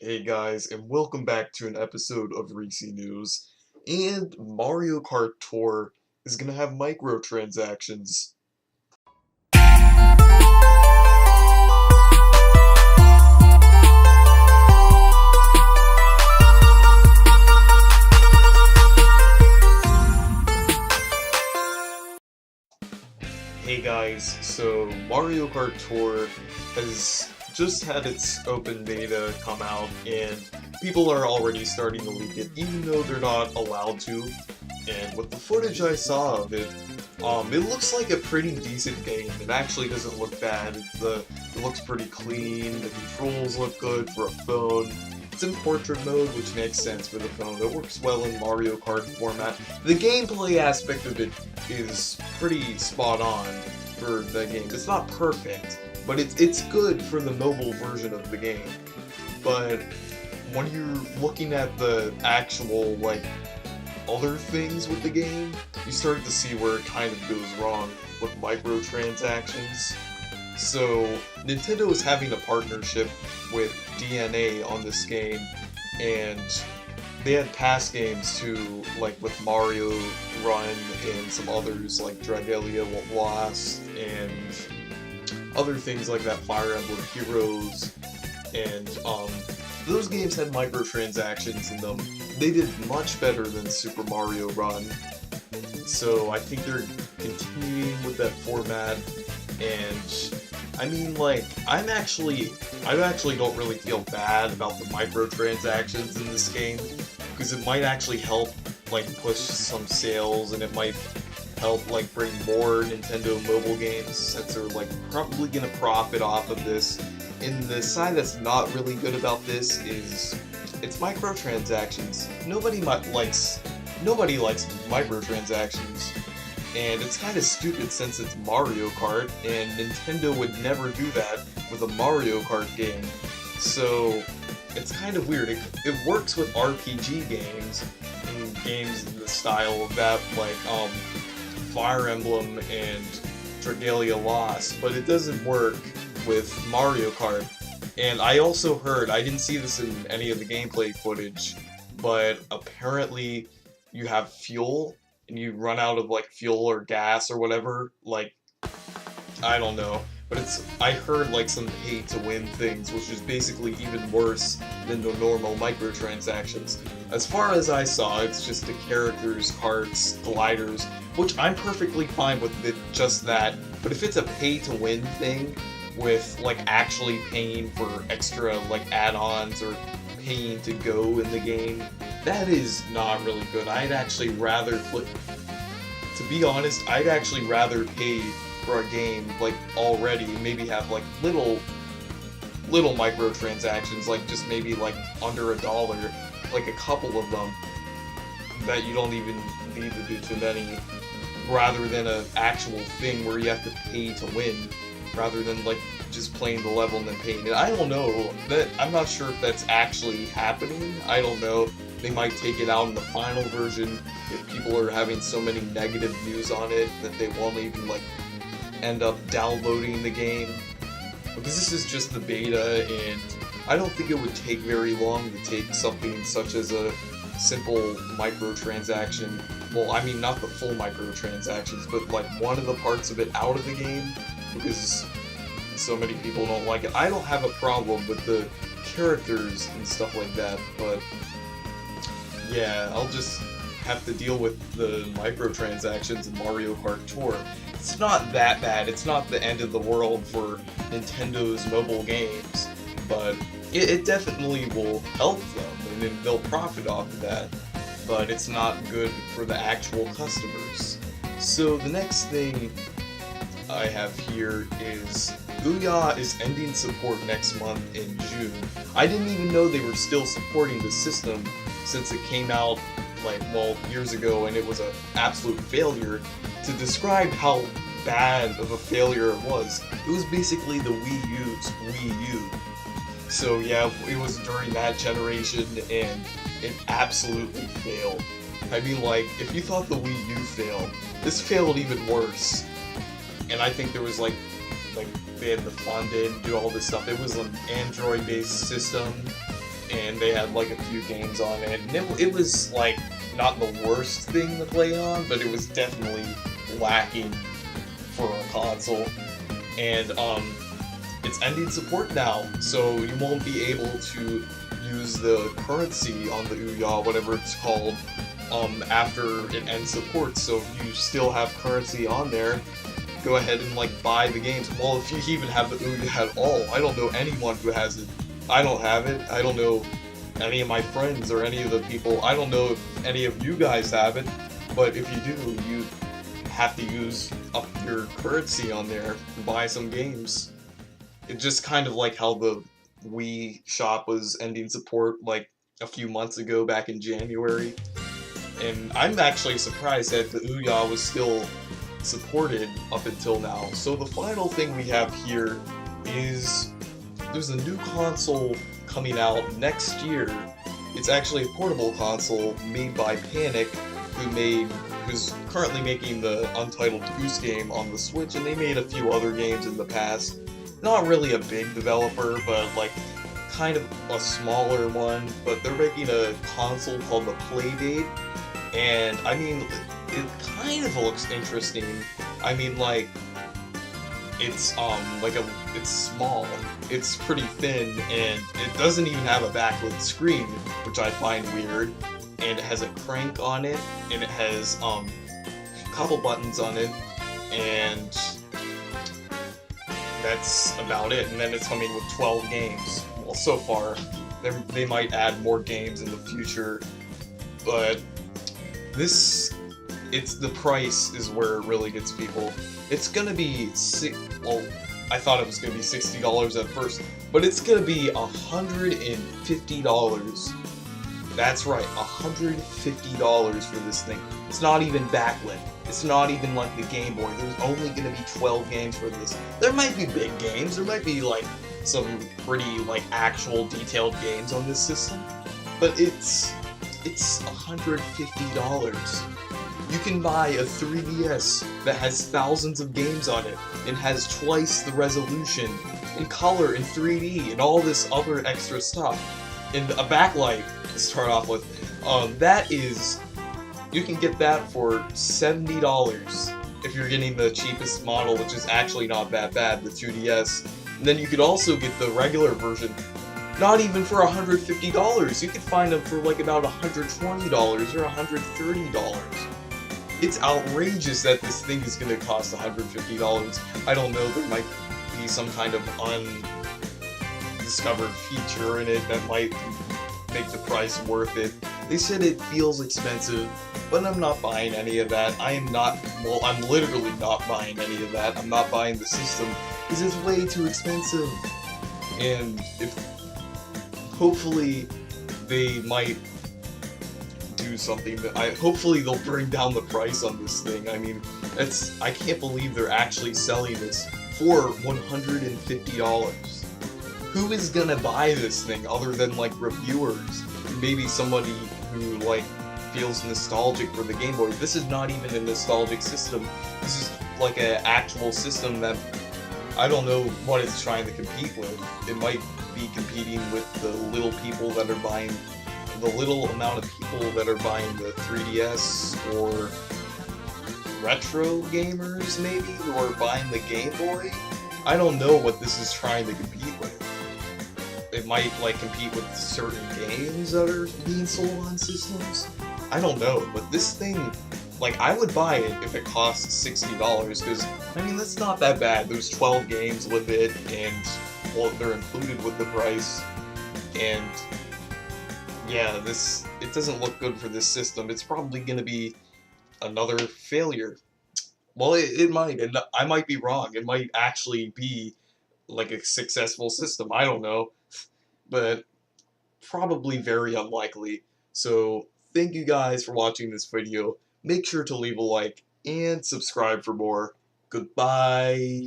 Hey guys, and welcome back to an episode of Reecee News. And Mario Kart Tour is gonna have microtransactions. Hey guys, so Mario Kart Tour has just had its open beta come out, and people are already starting to leak it, even though they're not allowed to. And with the footage I saw of it, it looks like a pretty decent game. It actually doesn't look bad. It looks pretty clean. The controls look good for a phone. It's in portrait mode, which makes sense for the phone. It works well in Mario Kart format. The gameplay aspect of it is pretty spot on for the game. It's not perfect, but it's good for the mobile version of the game. But when you're looking at the actual, other things with the game, you start to see where it kind of goes wrong with microtransactions. So, Nintendo is having a partnership with DNA on this game, and they had past games too, like with Mario Run and some others like Renegade's Blast and other things like that, Fire Emblem Heroes, and those games had microtransactions in them. They did much better than Super Mario Run, so I think they're continuing with that format. And I mean, I actually don't really feel bad about the microtransactions in this game, because it might actually help, push some sales, and it might help, bring more Nintendo mobile games, since they're, probably gonna profit off of this. And the side that's not really good about this is it's microtransactions. Nobody likes microtransactions. And it's kind of stupid since it's Mario Kart, and Nintendo would never do that with a Mario Kart game. So, it's kind of weird. It works with RPG games, and games in the style of that, Fire Emblem and Dragalia Lost, but it doesn't work with Mario Kart. And I also heard, I didn't see this in any of the gameplay footage, but apparently you have fuel, and you run out of fuel or gas or whatever, I don't know, but I heard some pay to win things, which is basically even worse than the normal microtransactions. As far as I saw, it's just the characters, carts, gliders, which I'm perfectly fine with just that, but if it's a pay to win thing with actually paying for extra add-ons or paying to go in the game, that is not really good. I'd actually rather to be honest, I'd actually rather pay for a game already, maybe have little microtransactions, just maybe under $1, a couple of them that you don't even need to do too many, rather than an actual thing where you have to pay to win, rather than just playing the level and then paying it. I don't know. I'm not sure if that's actually happening. I don't know. They might take it out in the final version if people are having so many negative views on it that they won't even end up downloading the game. Because this is just the beta, and I don't think it would take very long to take something such as a simple microtransaction. Well, I mean, not the full microtransactions, but one of the parts of it out of the game, because so many people don't like it. I don't have a problem with the characters and stuff like that, but yeah, I'll just have to deal with the microtransactions in Mario Kart Tour. It's not that bad. It's not the end of the world for Nintendo's mobile games, but it definitely will help them, and then they'll profit off of that, but it's not good for the actual customers. So the next thing I have here is Ouya is ending support next month in June. I didn't even know they were still supporting the system since it came out years ago, and it was an absolute failure. To describe how bad of a failure it was basically the Wii U's Wii U. So yeah, it was during that generation, and it absolutely failed. I mean, if you thought the Wii U failed, this failed even worse. And I think there was they had to fund it and do all this stuff. It was an Android-based system, and they had like a few games on it, and it was like not the worst thing to play on, but it was definitely lacking for a console. And it's ending support now, so you won't be able to use the currency on the Ouya, whatever it's called, after it ends support. So if you still have currency on there, go ahead and like buy the games. Well, if you even have the Ouya at all, I don't know anyone who has it. I don't have it. I don't know any of my friends or any of the people. I don't know if any of you guys have it, but if you do, you have to use up your currency on there to buy some games. It's just kind of like how the Wii shop was ending support like a few months ago back in January. And I'm actually surprised that the Ouya was still supported up until now. So the final thing we have here is there's a new console coming out next year. It's actually a portable console made by Panic, who's currently making the Untitled Goose game on the Switch, and they made a few other games in the past. Not really a big developer, but like kind of a smaller one, but they're making a console called the Playdate, and I mean, it kind of looks interesting. I mean, like, it's it's small, it's pretty thin, and it doesn't even have a backlit screen, which I find weird, and it has a crank on it, and it has a couple buttons on it, and that's about it. And then it's coming with 12 games. Well, so far, they might add more games in the future, but the price is where it really gets people. It's gonna be well, I thought it was gonna be $60 at first, but it's gonna be $150. That's right, $150 for this thing. It's not even backlit. It's not even like the Game Boy. There's only gonna be 12 games for this. There might be big games. There might be like some pretty like actual detailed games on this system, but it's $150. You can buy a 3DS that has thousands of games on it and has twice the resolution and color in 3D and all this other extra stuff, and a backlight to start off with. You can get that for $70 if you're getting the cheapest model, which is actually not that bad, the 2DS. And then you could also get the regular version, not even for $150. You could find them for like about $120 or $130. It's outrageous that this thing is going to cost $150. I don't know, there might be some kind of undiscovered feature in it that might make the price worth it. They said it feels expensive, but I'm not buying any of that. I'm literally not buying any of that. I'm not buying the system because it's way too expensive. And hopefully they might do something hopefully they'll bring down the price on this thing. I mean, I can't believe they're actually selling this for $150. Who is gonna buy this thing other than like reviewers? Maybe somebody who like feels nostalgic for the Game Boy. This is not even a nostalgic system. This is like an actual system that I don't know what it's trying to compete with. It might be competing with the little amount of people that are buying the 3DS, or retro gamers maybe, who are buying the Game Boy. I don't know what this is trying to compete with. It might like compete with certain games that are being sold on systems. I don't know, but this thing, like, I would buy it if it costs $60, because, I mean, that's not that bad. There's 12 games with it, and, well, they're included with the price, and, yeah, it doesn't look good for this system. It's probably going to be another failure. Well, it might, and I might be wrong. It might actually be, like, a successful system. I don't know, but probably very unlikely. So, thank you guys for watching this video. Make sure to leave a like and subscribe for more. Goodbye.